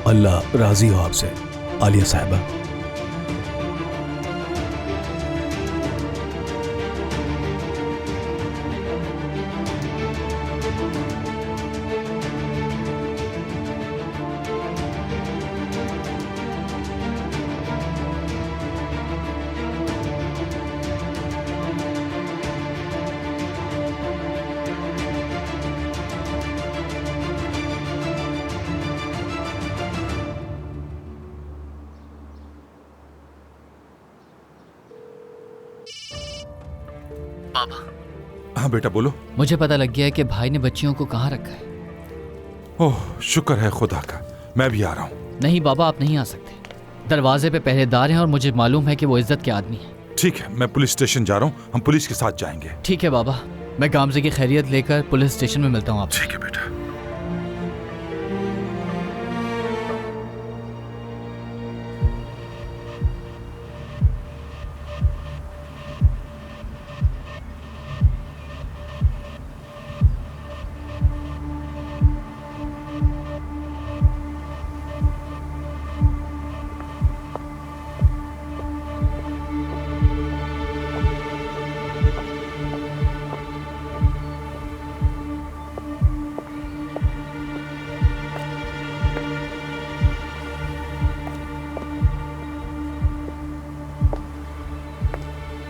अल्लाह राजी हो आपसे आलिया साहिबा। पापा। हाँ बेटा बोलो। मुझे पता लग गया है कि भाई ने बच्चियों को कहाँ रखा है। ओह शुक्र है खुदा का, मैं भी आ रहा हूँ। नहीं बाबा, आप नहीं आ सकते। दरवाजे पे पहरेदार हैं और मुझे मालूम है कि वो इज्जत के आदमी हैं। ठीक है, मैं पुलिस स्टेशन जा रहा हूँ, हम पुलिस के साथ जाएंगे। ठीक है बाबा, मैं गामजे की खैरियत लेकर पुलिस स्टेशन में मिलता हूँ आपसे। ठीक है बेटा।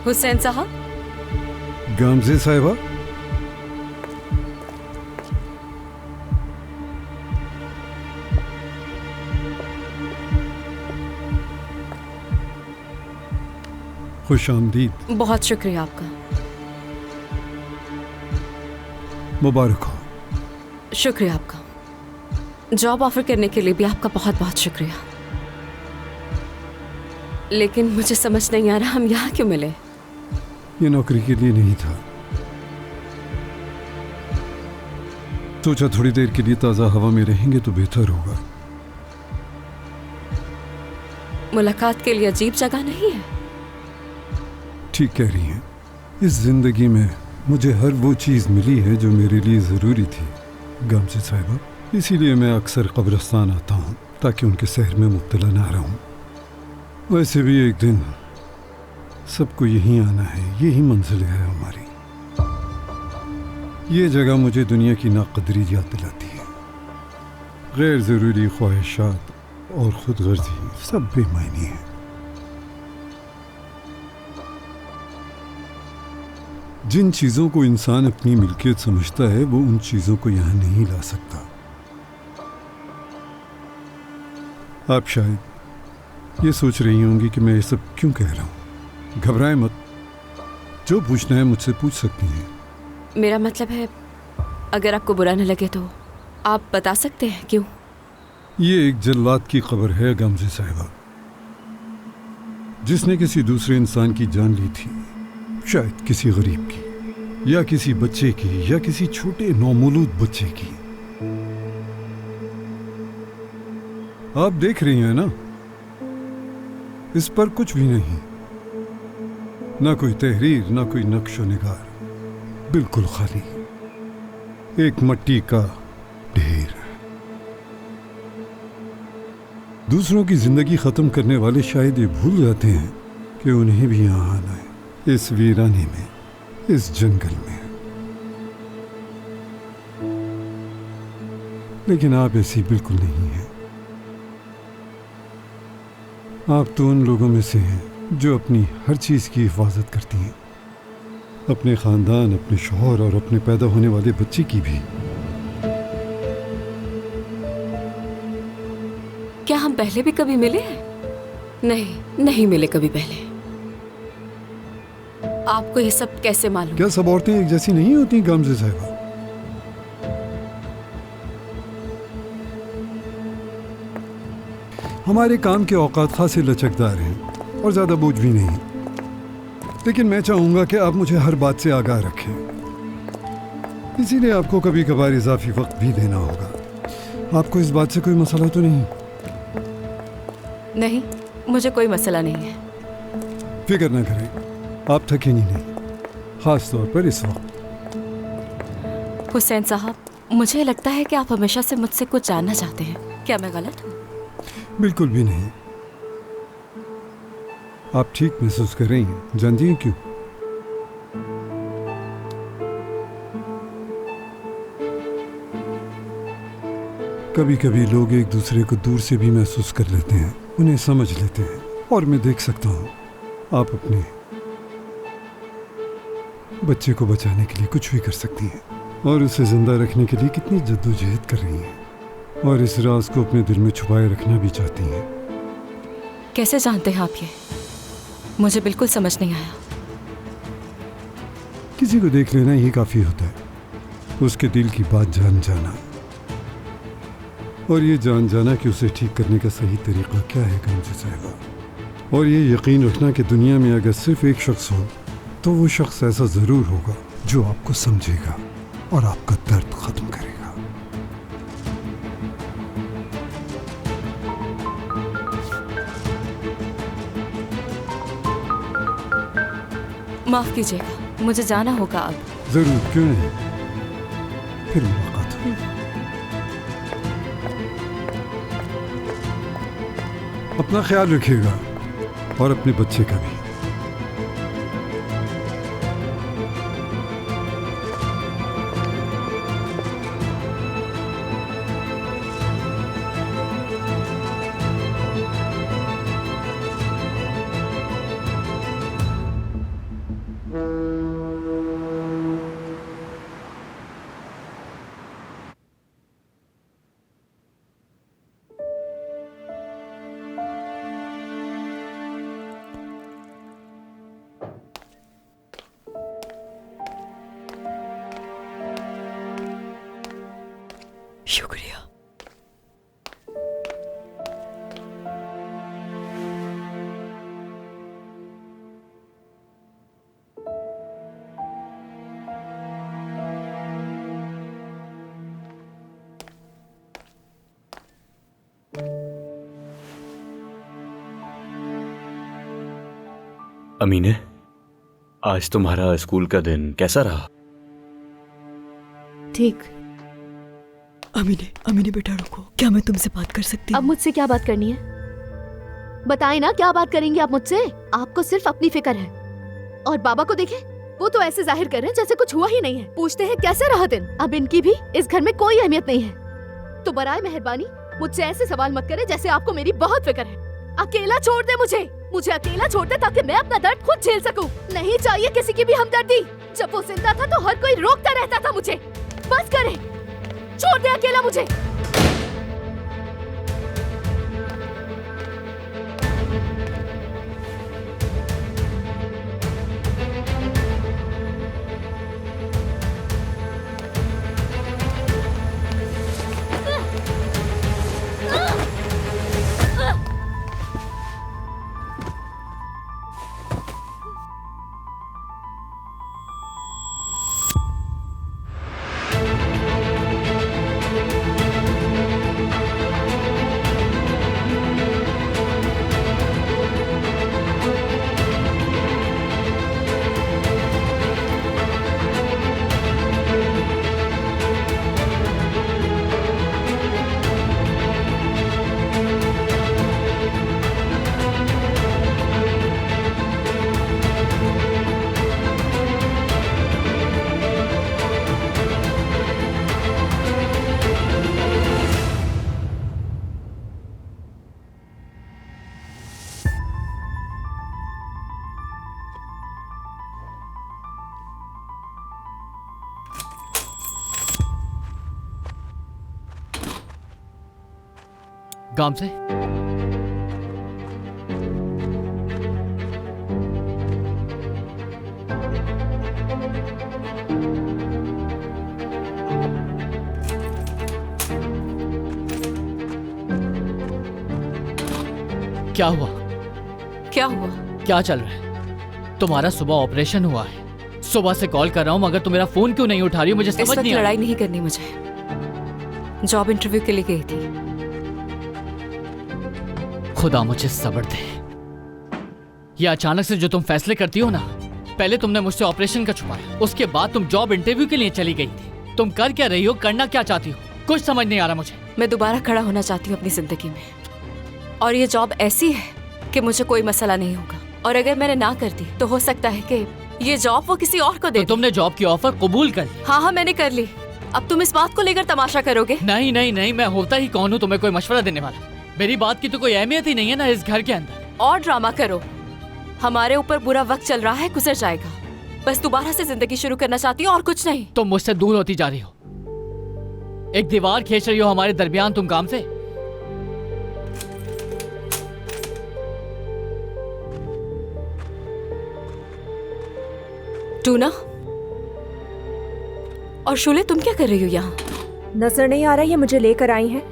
हुसैन साहब। गामजे साहिबा। खुश आमदीद। बहुत शुक्रिया आपका। मुबारक हो। शुक्रिया आपका। जॉब ऑफर करने के लिए भी आपका बहुत बहुत शुक्रिया। लेकिन मुझे समझ नहीं आ रहा हम यहाँ क्यों मिले। ये नौकरी के लिए नहीं था। सोचा थोड़ी देर के लिए ताज़ा हवा में रहेंगे तो बेहतर होगा। मुलाकात के लिए अजीब जगह नहीं है। ठीक कह रही हैं। इस जिंदगी में मुझे हर वो चीज़ मिली है जो मेरे लिए ज़रूरी थी गामजे साहिबा। इसीलिए मैं अक्सर कब्रिस्तान आता हूँ ताकि उनके शहर में मुब्तला ना रहूँ। वैसे भी एक दिन सबको यहीं आना है, यही मंजिल है हमारी। ये जगह मुझे दुनिया की नाकदरी याद दिलाती है। गैर ज़रूरी ख्वाहिशात और खुदगर्जी सब बेमायनी है। जिन चीज़ों को इंसान अपनी मिल्कियत समझता है वो उन चीज़ों को यहाँ नहीं ला सकता। आप शायद ये सोच रही होंगी कि मैं ये सब क्यों कह रहा हूँ। घबराएं मत, जो पूछना है मुझसे पूछ सकती हैं। मेरा मतलब है अगर आपको बुरा न लगे तो आप बता सकते हैं क्यों। ये एक जल्लाद की खबर है गामजे साहिबा, जिसने किसी दूसरे इंसान की जान ली थी। शायद किसी गरीब की या किसी बच्चे की या किसी छोटे नौमौलूद बच्चे की। आप देख रही हैं ना, इस पर कुछ भी नहीं, ना कोई तहरीर, ना कोई नक्शो निगार, बिल्कुल खाली एक मिट्टी का ढेर। दूसरों की जिंदगी खत्म करने वाले शायद ये भूल जाते हैं कि उन्हें भी यहाँ आना है, इस वीराने में, इस जंगल में। लेकिन आप ऐसी बिल्कुल नहीं हैं। आप तो उन लोगों में से हैं जो अपनी हर चीज़ की हिफाजत करती हैं, अपने ख़ानदान, अपने शौहर और अपने पैदा होने वाले बच्चे की भी। क्या हम पहले भी कभी मिले हैं? नहीं, नहीं मिले कभी पहले। आपको ये सब कैसे मालूम? क्या सब औरतें एक जैसी नहीं होती गामजे साहिबा? हमारे काम के औकात खासे लचकदार हैं और ज़्यादा बोझ भी नहीं। लेकिन मैं चाहूँगा कि आप मुझे हर बात से आगाह रखें, इसीलिए आपको कभी कभार इजाफी वक्त भी देना होगा। आपको इस बात से कोई मसला तो नहीं? नहीं, मुझे कोई मसला नहीं है। फिक्र ना करें, आप थकेंगी नहीं, ख़ास तौर पर इस वक्त। हुसैन साहब, मुझे लगता है कि आप हमेशा से मुझसे कुछ जानना चाहते हैं। क्या मैं गलत हूँ? बिल्कुल भी नहीं। आप ठीक महसूस कर रही हैं, जानती हैं क्यों? कभी कभी लोग एक दूसरे को दूर से भी महसूस कर लेते हैं, उन्हें समझ लेते हैं। और मैं देख सकता हूँ आप अपने बच्चे को बचाने के लिए कुछ भी कर सकती हैं और उसे जिंदा रखने के लिए कितनी जद्दोजहद कर रही हैं, और इस राज को अपने दिल में छुपाए रखना भी चाहती हैं। कैसे जानते हैं आप ये? मुझे बिल्कुल समझ नहीं आया। किसी को देख लेना ही काफी होता है, उसके दिल की बात जान जाना, और ये जान जाना कि उसे ठीक करने का सही तरीका क्या है कामचे साहिबा। और ये यकीन रखना कि दुनिया में अगर सिर्फ एक शख्स हो तो वो शख्स ऐसा ज़रूर होगा जो आपको समझेगा और आपका दर्द ख़त्म करेगा। माफ कीजिएगा, मुझे जाना होगा अब। ज़रूर, क्यों नहीं, फिर मुलाकात हो। अपना ख्याल रखिएगा और अपने बच्चे का भी। शुक्रिया। अमीने, आज तुम्हारा स्कूल का दिन कैसा रहा? ठीक। अमीने बेटा रुको, क्या मैं तुमसे बात कर सकती अब हूँ? मुझसे क्या बात करनी है? बताएं ना, क्या बात करेंगे आप मुझसे? आपको सिर्फ अपनी फिक्र है। और बाबा को देखें, वो तो ऐसे जाहिर कर रहे हैं जैसे कुछ हुआ ही नहीं है। पूछते हैं कैसे रहा दिन। अब इनकी भी इस घर में कोई अहमियत नहीं है। तो बराए मेहरबानी मुझसे ऐसे सवाल मत करें जैसे आपको मेरी बहुत फिक्र है। अकेला छोड़ दे मुझे अकेला छोड़ दे ताकि मैं अपना दर्द खुद झेल सकूं। नहीं चाहिए किसी की भी हमदर्दी। जब वो जिंदा था तो हर कोई रोकता रहता था मुझे। बस करें, छोड़ दे अकेला मुझे। काम से क्या हुआ? क्या हुआ? क्या चल रहा है? तुम्हारा सुबह ऑपरेशन हुआ है। सुबह से कॉल कर रहा हूँ मगर तुम मेरा फोन क्यों नहीं उठा रही हो? मुझे इस समझ वक्त नहीं आ रहा। लड़ाई नहीं करनी मुझे। जॉब इंटरव्यू के लिए गई थी। खुदा मुझे सब्र दे। ये अचानक से जो तुम फैसले करती हो ना, पहले तुमने मुझसे ऑपरेशन का छुपाया, उसके बाद तुम जॉब इंटरव्यू के लिए चली गई थी। तुम कर क्या रही हो? करना क्या चाहती हो? कुछ समझ नहीं आ रहा मुझे। मैं दोबारा खड़ा होना चाहती हूँ अपनी जिंदगी में। और ये जॉब ऐसी है कि मुझे कोई मसला नहीं होगा, और अगर मैंने ना कर दी तो हो सकता है कि ये जॉब वो किसी और को दे तो तुमने जॉब की ऑफर कबूल कर ली? हाँ, मैंने कर ली। अब तुम इस बात को लेकर तमाशा करोगे? नहीं नहीं नहीं, मैं होता ही कौन हूँ तुम्हें कोई मशवरा देने वाला? मेरी बात की तो कोई अहमियत ही नहीं है ना इस घर के अंदर। और ड्रामा करो। हमारे ऊपर बुरा वक्त चल रहा है, गुजर जाएगा। बस दोबारा से जिंदगी शुरू करना चाहती हो और कुछ नहीं। तुम मुझसे दूर होती जा रही हो, एक दीवार खींच रही हो हमारे दरमियान तुम काम से। टूना और शोले, तुम क्या कर रही हो यहाँ? नजर नहीं आ रहा ये मुझे लेकर आई हैं।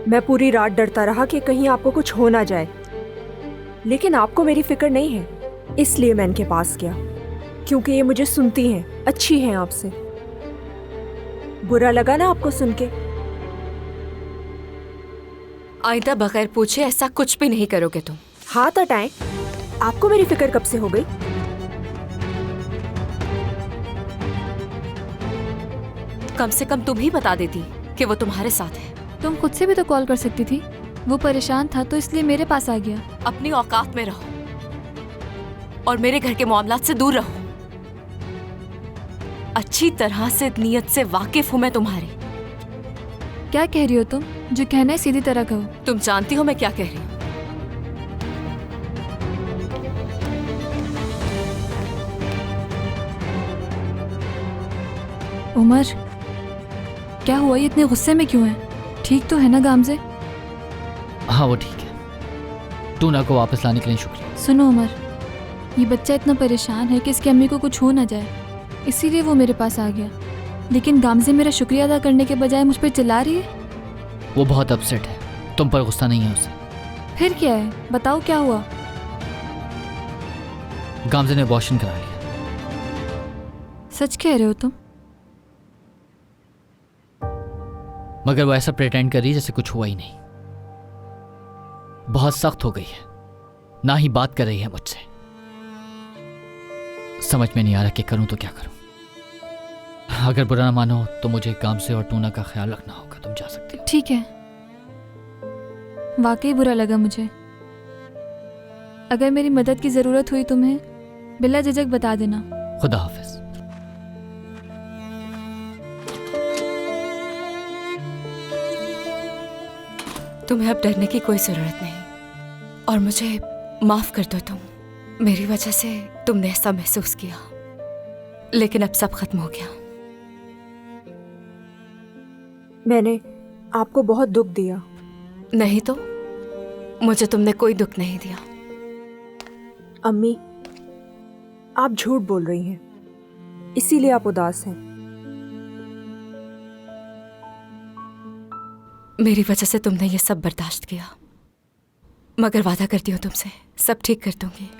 मैं पूरी रात डरता रहा कि कहीं आपको कुछ हो ना जाए, लेकिन आपको मेरी फिक्र नहीं है, इसलिए मैं इनके पास गया, क्योंकि ये मुझे सुनती हैं, अच्छी हैं आपसे। बुरा लगा ना आपको सुन के? आइंदा बगैर पूछे ऐसा कुछ भी नहीं करोगे तुम। हाथ हटाएं। आपको मेरी फिक्र कब से हो गई? कम से कम तुम ही बता देती कि वो तुम्हारे साथ है। तुम खुद से भी तो कॉल कर सकती थी। वो परेशान था तो इसलिए मेरे पास आ गया। अपनी औकात में रहो और मेरे घर के मामलात से दूर रहो। अच्छी तरह से नीयत से वाकिफ हूं मैं तुम्हारी। क्या कह रही हो तुम? जो कहना है सीधी तरह कहो। तुम जानती हो मैं क्या कह रही हूँ। उमर, क्या हुआ? ये इतने गुस्से में क्यों है? ठीक तो है ना गामजे? हाँ वो ठीक है। टूना को वापस लाने के लिए शुक्रिया। सुनो उमर, ये बच्चा इतना परेशान है कि इसकी अम्मी को कुछ हो ना जाए, इसीलिए वो मेरे पास आ गया। लेकिन गामजे मेरा शुक्रिया अदा करने के बजाय मुझ पर चिल्ला रही है। वो बहुत अपसेट है, तुम पर गुस्सा नहीं है उसे। फिर क्या है? बताओ क्या हुआ? गामजे ने अबॉर्शन करा लिया। सच कह रहे हो तुम? मगर वो ऐसा प्रिटेंड कर रही है जैसे कुछ हुआ ही नहीं। बहुत सख्त हो गई है, ना ही बात कर रही है मुझसे। समझ में नहीं आ रहा कि करूं तो क्या करूं। अगर बुरा ना मानो तो मुझे गामजे और टूना का ख्याल रखना होगा। तुम जा सकती हो। ठीक है, वाकई बुरा लगा मुझे। अगर मेरी मदद की जरूरत हुई तुम्हें, बिला झिझक बता देना। खुदा हाफिज। तुम्हें अब डरने की कोई जरूरत नहीं, और मुझे माफ कर दो। तुम मेरी वजह से तुमने ऐसा महसूस किया, लेकिन अब सब खत्म हो गया। मैंने आपको बहुत दुख दिया। नहीं तो मुझे तुमने कोई दुख नहीं दिया। अम्मी, आप झूठ बोल रही हैं, इसीलिए आप उदास हैं। मेरी वजह से तुमने ये सब बर्दाश्त किया, मगर वादा करती हूँ तुमसे सब ठीक कर दूंगी।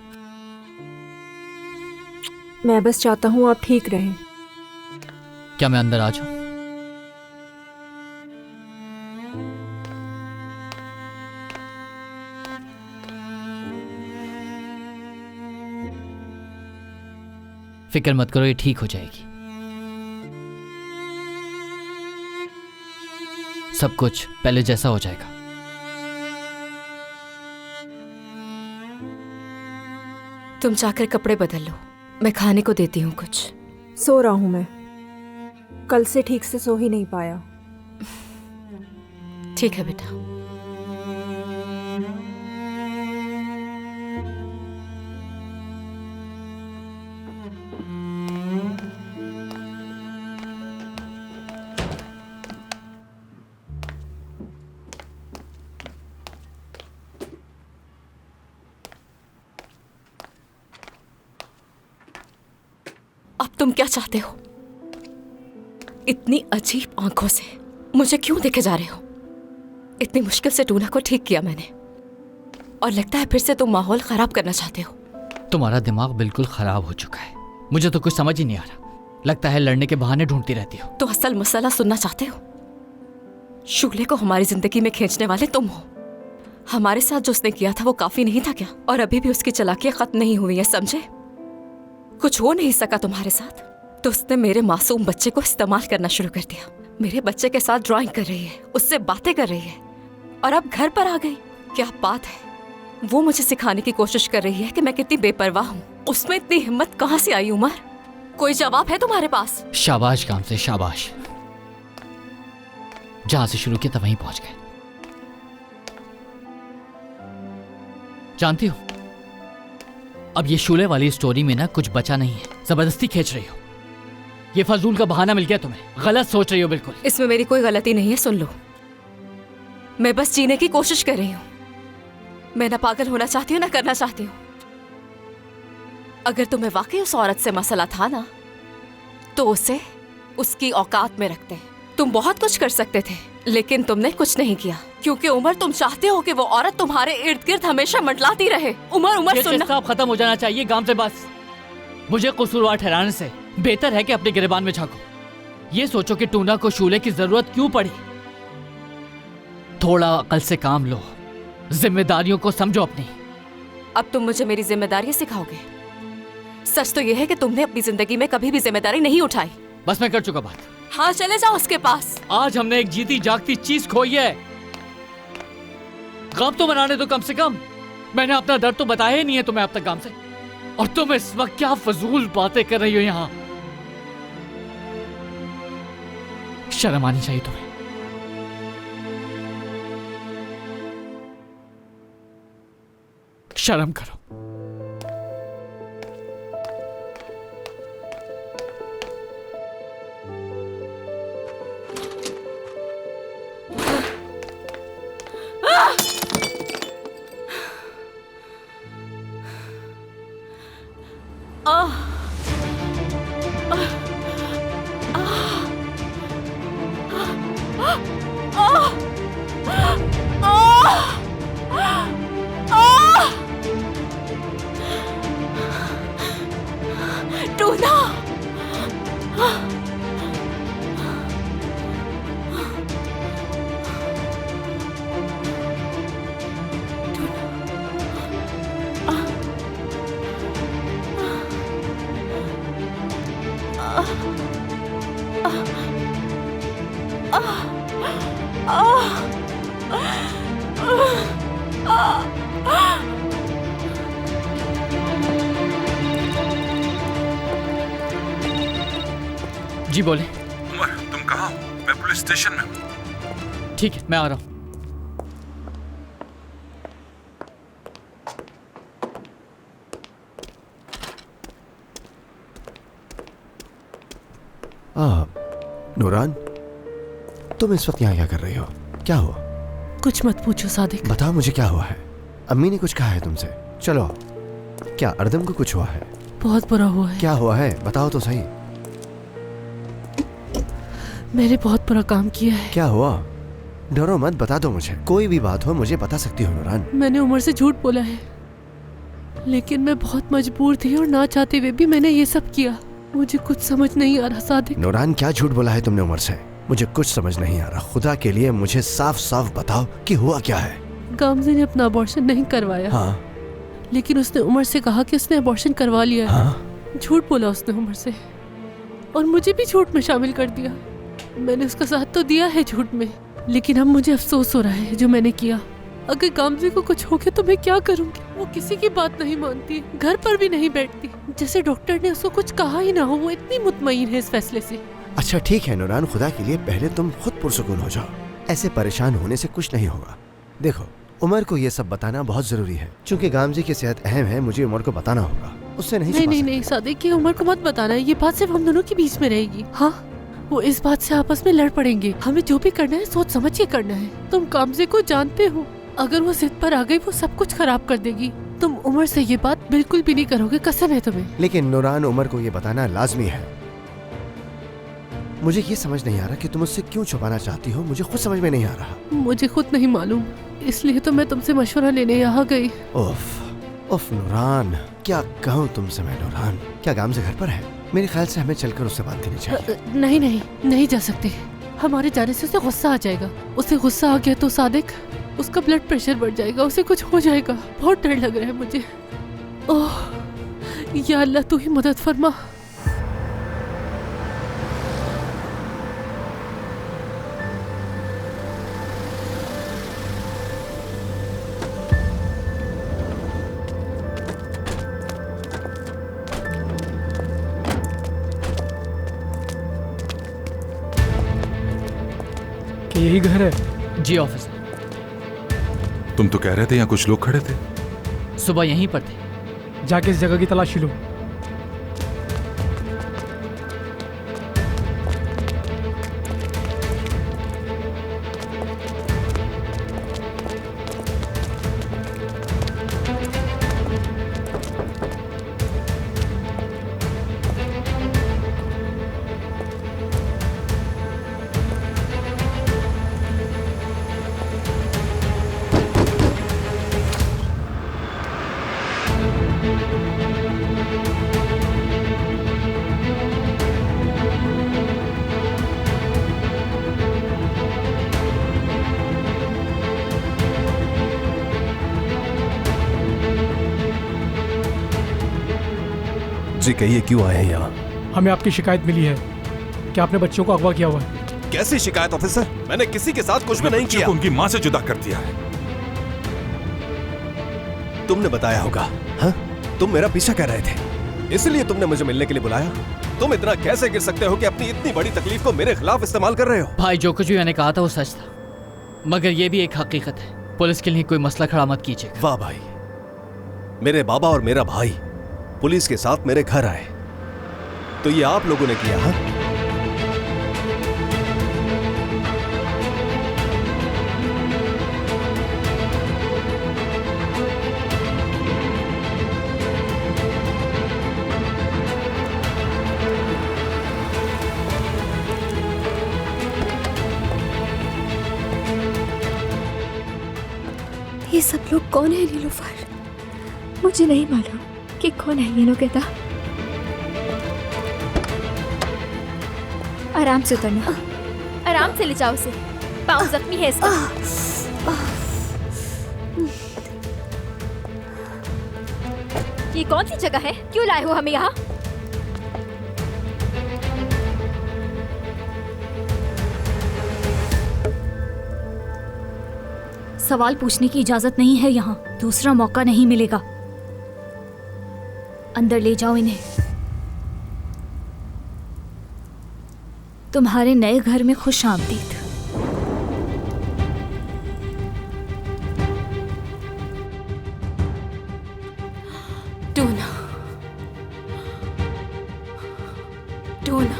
मैं बस चाहता हूँ आप ठीक रहें। क्या मैं अंदर आ जाऊं? फिक्र मत करो, ये ठीक हो जाएगी। सब कुछ पहले जैसा हो जाएगा। तुम जाकर कपड़े बदल लो, मैं खाने को देती हूँ कुछ। सो रहा हूँ मैं, कल से ठीक से सो ही नहीं पाया। ठीक है बेटा। अब तुम क्या चाहते हो? इतनी अजीब आंखों से मुझे क्यों देखे जा रहे हो? इतनी मुश्किल से टूना को ठीक किया मैंने, और लगता है फिर से तुम माहौल खराब करना चाहते हो। तुम्हारा दिमाग बिल्कुल खराब हो चुका है। मुझे तो कुछ समझ ही नहीं आ रहा। लगता है लड़ने के बहाने ढूंढती रहती हो। तो असल मसला सुनना चाहते हो? शुगले को हमारी जिंदगी में खींचने वाले तुम हो। हमारे साथ जो उसने किया था वो काफी नहीं था क्या? और अभी भी उसकी चालाकियां खत्म नहीं हुई है, समझे? कुछ हो नहीं सका तुम्हारे साथ तो उसने मेरे मासूम बच्चे को इस्तेमाल करना शुरू कर दिया। मेरे बच्चे के साथ ड्राइंग कर रही है, उससे बातें कर रही है, और अब घर पर आ गई क्या बात है, वो मुझे सिखाने की कोशिश कर रही है कि मैं कितनी बेपरवाह हूँ। उसमें इतनी हिम्मत कहाँ से आई उमर? कोई जवाब है तुम्हारे पास? शाबाश काम से शाबाश, जहां से शुरू किया था वहीं पहुंच गए। जानती हो, अब ये शूले वाली स्टोरी में ना कुछ बचा नहीं है। जबरदस्ती खींच रही हो, ये फजूल का बहाना मिल गया तुम्हें। गलत सोच रही हो बिल्कुल। इसमें मेरी कोई गलती नहीं है, सुन लो। मैं बस जीने की कोशिश कर रही हूँ। मैं ना पागल होना चाहती हूँ ना करना चाहती हूँ। अगर तुम्हें वाकई उस औरत से मसला था ना, तो उसे उसकी औकात में रखते। तुम बहुत कुछ कर सकते थे, लेकिन तुमने कुछ नहीं किया, क्योंकि उमर तुम चाहते हो कि वो औरत तुम्हारे इर्द गिर्द हमेशा मंडलाती रहे। उमर उमर सुनना, सब खत्म हो जाना चाहिए गांव से। बस मुझे कसूरवार ठहराने से बेहतर है कि अपने गिरबान में झांको। ये सोचो कि टूना को शूले की जरूरत क्यों पड़ी। थोड़ा अकल से काम लो, जिम्मेदारियों को समझो अपनी। अब तुम मुझे मेरी जिम्मेदारी सिखाओगे? सच तो यह है कि तुमने अपनी जिंदगी में कभी भी जिम्मेदारी नहीं उठाई। बस मैं कर चुका बात। हाँ, चले जाओ उसके पास। आज हमने एक जीती जागती चीज खोई है। गम तो मनाने दो कम से कम। मैंने अपना दर्द तो बताया ही नहीं है तुम्हें अब तक गांव से, और तुम इस वक्त क्या फजूल बातें कर रही हो यहाँ। शर्म आनी चाहिए तुम्हें। शर्म करो। जी बोले। उमर, तुम कहाँ हो? मैं पुलिस स्टेशन में हूँ। ठीक है, मैं आ रहा हूँ। नूरान, तुम इस वक्त यहाँ क्या कर रही हो? क्या हुआ? कुछ मत पूछो सादिक। बताओ मुझे क्या हुआ है। अम्मी ने कुछ कहा है तुमसे? चलो, क्या अर्दम को कुछ हुआ है? बहुत बुरा हुआ है। क्या हुआ है? बताओ तो सही। मैंने बहुत बुरा काम किया है। क्या हुआ? डरो मत, बता दो मुझे। कोई भी बात हो मुझे बता सकती हो नूरान। मैंने उमर से झूठ बोला है, लेकिन मैं बहुत मजबूर थी और ना चाहते हुए भी मैंने ये सब किया। मुझे कुछ समझ नहीं आ रहा सादिक। नूरान, क्या झूठ बोला है तुमने उमर से? मुझे कुछ समझ नहीं आ रहा। खुदा के लिए मुझे साफ साफ बताओ कि हुआ क्या है। गामजे ने अपना अबॉर्शन नहीं करवाया। हाँ। लेकिन उसने उमर से कहा कि उसने अबॉर्शन करवा लिया है। हाँ? झूठ बोला उसने उमर से, और मुझे भी झूठ में शामिल कर दिया। मैंने उसका साथ तो दिया है झूठ में, लेकिन अब मुझे अफसोस हो रहा है जो मैंने किया। अगर गामजे को कुछ हो गया तो मैं क्या करूंगी? वो किसी की बात नहीं मानती, घर पर भी नहीं बैठती। जैसे डॉक्टर ने उसको कुछ कहा ही ना हो, वो इतनी मुतमईन है इस फैसले से। अच्छा ठीक है नूरान, खुदा के लिए पहले तुम खुद पुरसुकून हो जाओ। ऐसे परेशान होने से कुछ नहीं होगा। देखो, उमर को ये सब बताना बहुत जरूरी है, क्योंकि गामजे की सेहत अहम है। मुझे उमर को बताना होगा, उससे नहीं सादिक, ये उमर को मत बताना है। ये बात सिर्फ हम दोनों के बीच में रहेगी। हाँ, वो इस बात से आपस में लड़ पड़ेंगे। हमें जो भी करना है सोच समझ के करना है। तुम गामजे को जानते हो, अगर वो जिद पर आ गई वो सब कुछ खराब कर देगी। तुम उमर से ये बात बिल्कुल भी नहीं करोगे, कसम है तुम्हें। लेकिन नूरान, उमर को ये बताना लाजमी है। मुझे ये समझ नहीं आ रहा कि तुम उससे क्यों छुपाना चाहती हो। मुझे खुद समझ में नहीं आ रहा। मुझे खुद नहीं मालूम, इसलिए तो मैं तुमसे मशवरा लेने यहाँ गई। उफ नूरान, क्या कहूँ तुमसे मैं। नूरान, क्या गामजे घर पर है? मेरे ख्याल से हमें चलकर उससे बात करनी चाहिए। नहीं जा सकते। हमारे जाने से उसे गुस्सा आ जाएगा। उसे गुस्सा आ गया तो सादिक, उसका ब्लड प्रेशर बढ़ जाएगा, उसे कुछ हो जाएगा। बहुत डर लग रहा है मुझे। ओह या अल्लाह, तू ही मदद फरमा। कि यही घर है? जी ऑफिसर। तुम तो कह रहे थे यहाँ कुछ लोग खड़े थे। सुबह यहीं पर थे। जाके इस जगह की तलाशी लो। जी कहिए, क्यों आए हैं यहाँ? हमें आपकी शिकायत मिली है कि आपने बच्चों को अगवा किया हुआ है। कैसी शिकायत ऑफिसर? मैंने किसी के साथ कुछ भी नहीं किया। उनकी माँ से जुदा कर दिया है। तुमने बताया होगा। हाँ, तुम मेरा पीछा कर रहे थे, इसलिए तुमने मुझे मिलने के लिए बुलाया। तुम इतना कैसे गिर सकते हो कि अपनी इतनी बड़ी तकलीफ को मेरे खिलाफ इस्तेमाल कर रहे हो? भाई, जो कुछ भी मैंने कहा था वो सच था, मगर ये भी एक हकीकत है। पुलिस के लिए कोई मसला खड़ा मत कीजिए। वाह भाई, मेरे बाबा और मेरा भाई पुलिस के साथ मेरे घर आए, तो ये आप लोगों ने किया? हाँ, ये सब लोग कौन है नीलूफर? मुझे नहीं मालूम कि कौन है ये नुकेता। आराम से उतरना, आराम से ले जाओ उसे, पाँव जख्मी है इसका। ये कौन सी जगह है? क्यों लाए हो हमें यहाँ? सवाल पूछने की इजाजत नहीं है यहाँ, दूसरा मौका नहीं मिलेगा। अंदर ले जाओ इन्हें। तुम्हारे नए घर में खुश आमदीद। Tuna, tuna,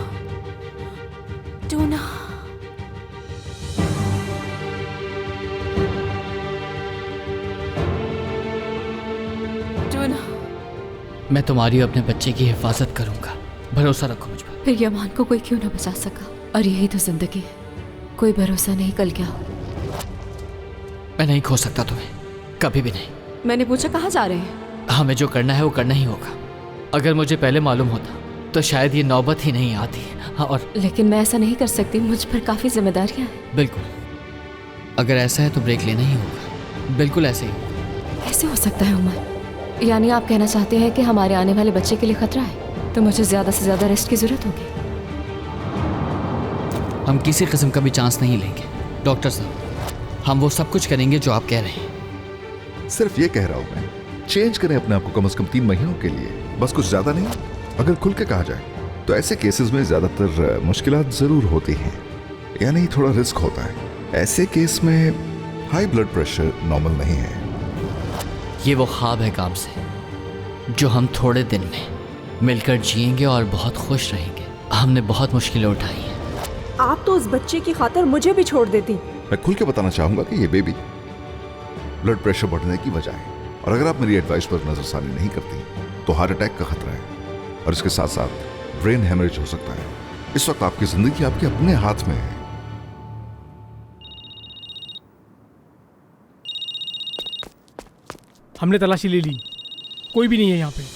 tuna. मैं तुम्हारी और अपने बच्चे की हिफाजत करूंगा, भरोसा रखो मुझ पर। फिर यमान को कोई क्यों ना बचा सका, और यही तो जिंदगी है, कोई भरोसा नहीं कल क्या हो। मैं नहीं खो सकता तुम्हें, कभी भी नहीं। मैंने पूछा कहाँ जा रहे हैं? हमें जो करना है वो करना ही होगा। अगर मुझे पहले मालूम होता तो शायद ये नौबत ही नहीं आती। हाँ, और लेकिन मैं ऐसा नहीं कर सकती, मुझ पर काफी जिम्मेदारियां हैं। बिल्कुल, अगर ऐसा है तो ब्रेक लेना ही होगा। बिल्कुल ऐसे ही। कैसे हो सकता है उमर? यानी आप कहना चाहते हैं कि हमारे आने वाले बच्चे के लिए खतरा है, तो मुझे ज्यादा से ज्यादा रेस्ट की जरूरत होगी। हम किसी किस्म का भी चांस नहीं लेंगे डॉक्टर साहब, हम वो सब कुछ करेंगे जो आप कह रहे हैं। सिर्फ ये कह रहा हूं मैं, चेंज करें अपने आप को कम से कम 3 महीनों के लिए, बस कुछ ज्यादा नहीं। अगर खुल के कहा जाए तो ऐसे केसेस में ज्यादातर मुश्किलात जरूर होती हैं, यानी थोड़ा रिस्क होता है। ऐसे केस में हाई ब्लड प्रेशर नॉर्मल नहीं है। ये वो ख्वाब है काम से, जो हम थोड़े दिन में मिलकर जिएंगे और बहुत खुश रहेंगे। हमने बहुत मुश्किलें उठाई हैं। आप तो उस बच्चे की खातिर मुझे भी छोड़ देती। मैं खुल के बताना चाहूंगा कि ये बेबी ब्लड प्रेशर बढ़ने की वजह है, और अगर आप मेरी एडवाइस पर नजरसानी नहीं करती तो हार्ट अटैक का खतरा है, और इसके साथ साथ ब्रेन हेमरेज हो सकता है। इस वक्त आपकी जिंदगी आपके अपने हाथ में है। हमने तलाशी ले ली, कोई भी नहीं है यहाँ पे।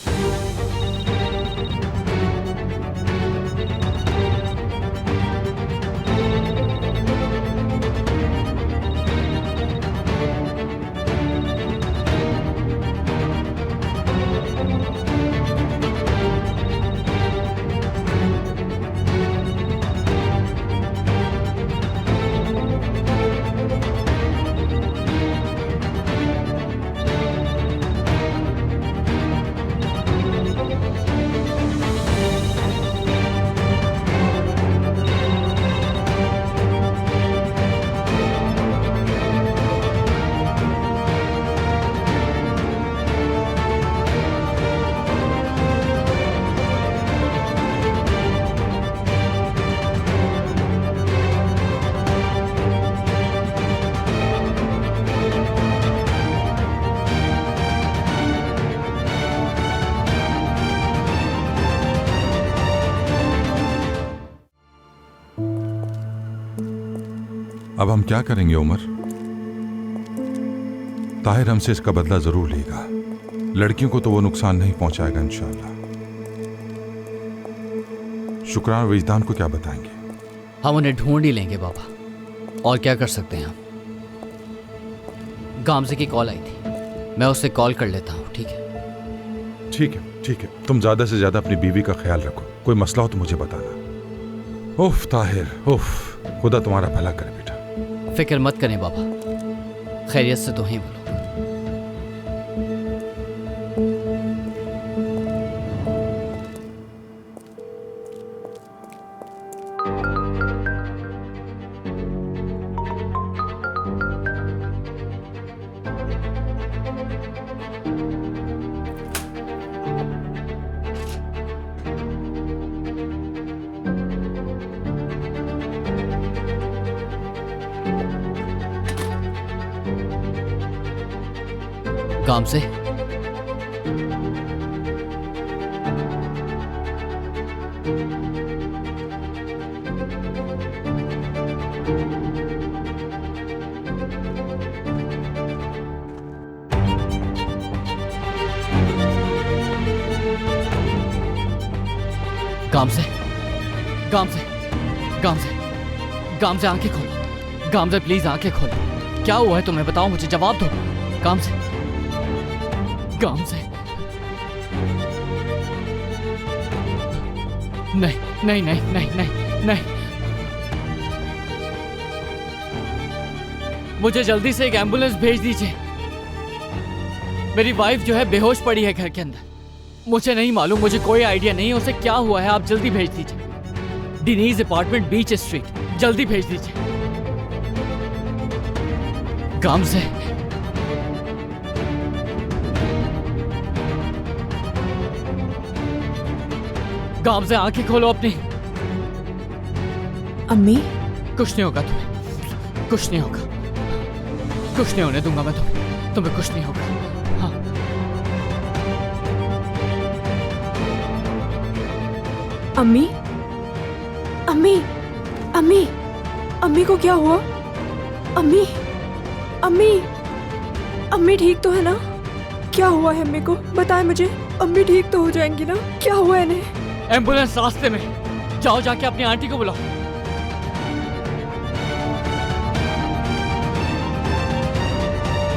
अब हम क्या करेंगे उमर? ताहिर हमसे इसका बदला जरूर लेगा। लड़कियों को तो वो नुकसान नहीं पहुंचाएगा इंशाअल्लाह। शुक्रान और विजदान को क्या बताएंगे? हम उन्हें ढूंढ ही लेंगे बाबा, और क्या कर सकते हैं हम। गामजे की कॉल आई थी, मैं उससे कॉल कर लेता हूँ। ठीक है? ठीक है, ठीक है। तुम ज्यादा से ज्यादा अपनी बीवी का ख्याल रखो। कोई मसला हो तो मुझे बताना। उफ ताहिर, उफ, खुदा तुम्हारा भला करे बेटा। फिक्र मत करें बाबा, खैरियत से तो हैं वो लोग। काम से काम से काम से काम से काम से आंखें खोलो। काम से प्लीज आंखें खोलो। क्या हुआ है तुम्हें? बताओ मुझे, जवाब दो। काम से, काम से। नहीं नहीं नहीं नहीं नहीं नहीं, मुझे जल्दी से एक एम्बुलेंस भेज दीजिए। मेरी वाइफ जो है बेहोश पड़ी है घर के अंदर। मुझे नहीं मालूम, मुझे कोई आइडिया नहीं है उसे क्या हुआ है। आप जल्दी भेज दीजिए। डिनीज अपार्टमेंट, बीच स्ट्रीट, जल्दी भेज दीजिए। काम से काम से आंखें खोलो अपनी। अम्मी, कुछ नहीं होगा तुम्हें, कुछ नहीं होगा, कुछ नहीं होने दूंगा मैं तुम्हें, तुम्हें कुछ नहीं होगा। हाँ, अम्मी, अम्मी, अम्मी, अम्मी को क्या हुआ? अम्मी, अम्मी, अम्मी ठीक तो है ना? क्या हुआ है अम्मी को? बताएं मुझे। अम्मी ठीक तो हो जाएंगी ना? क्या हुआ है इन्हें? एम्बुलेंस रास्ते में, जाओ जाके अपनी आंटी को बुलाओ।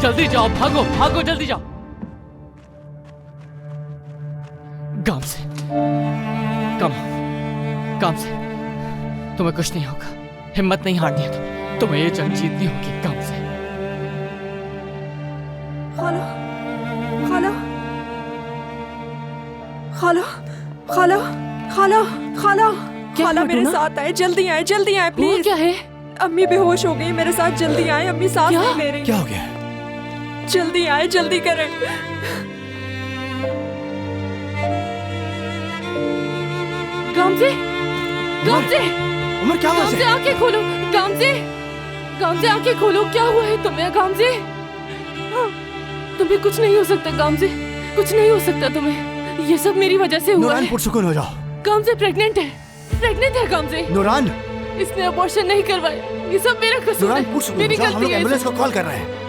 जल्दी जाओ, भागो भागो, जल्दी जाओ। काम से, काम से, तुम्हें कुछ नहीं होगा। हिम्मत नहीं हारनी है तुम्हें ये जंग जीतनी होगी। काम से। खाला, खाला, खाला, खाला, खाला, खाला, खाला, मेरे साथ आए, जल्दी आए, जल्दी आए प्लीज। क्या है? अम्मी बेहोश हो गई, मेरे साथ जल्दी आए। अम्मी सांस नहीं ले रही। क्या हो गया? जल्दी आए, जल्दी करें। गामजे, गामजे, उमर क्या हुआ? गामजे आंखें खोलो। गामजे, गामजे आंखें खोलो। क्या हुआ है तुम्हें गामजे? तुम्हें कुछ नहीं हो सकता गामजे, कुछ नहीं हो सकता तुम्हें। ये सब मेरी वजह से हुआ नूरान, है। पुरसुकून हो जाओ। गामजे प्रेग्नेंट है, प्रेग्नेंट है गामजे। नूरान, इसने अबॉर्शन नहीं करवाया। ये सब मेरा कसूर है, मेरी गलती है। एम्बुलेंस को कॉल कर रहे हैं।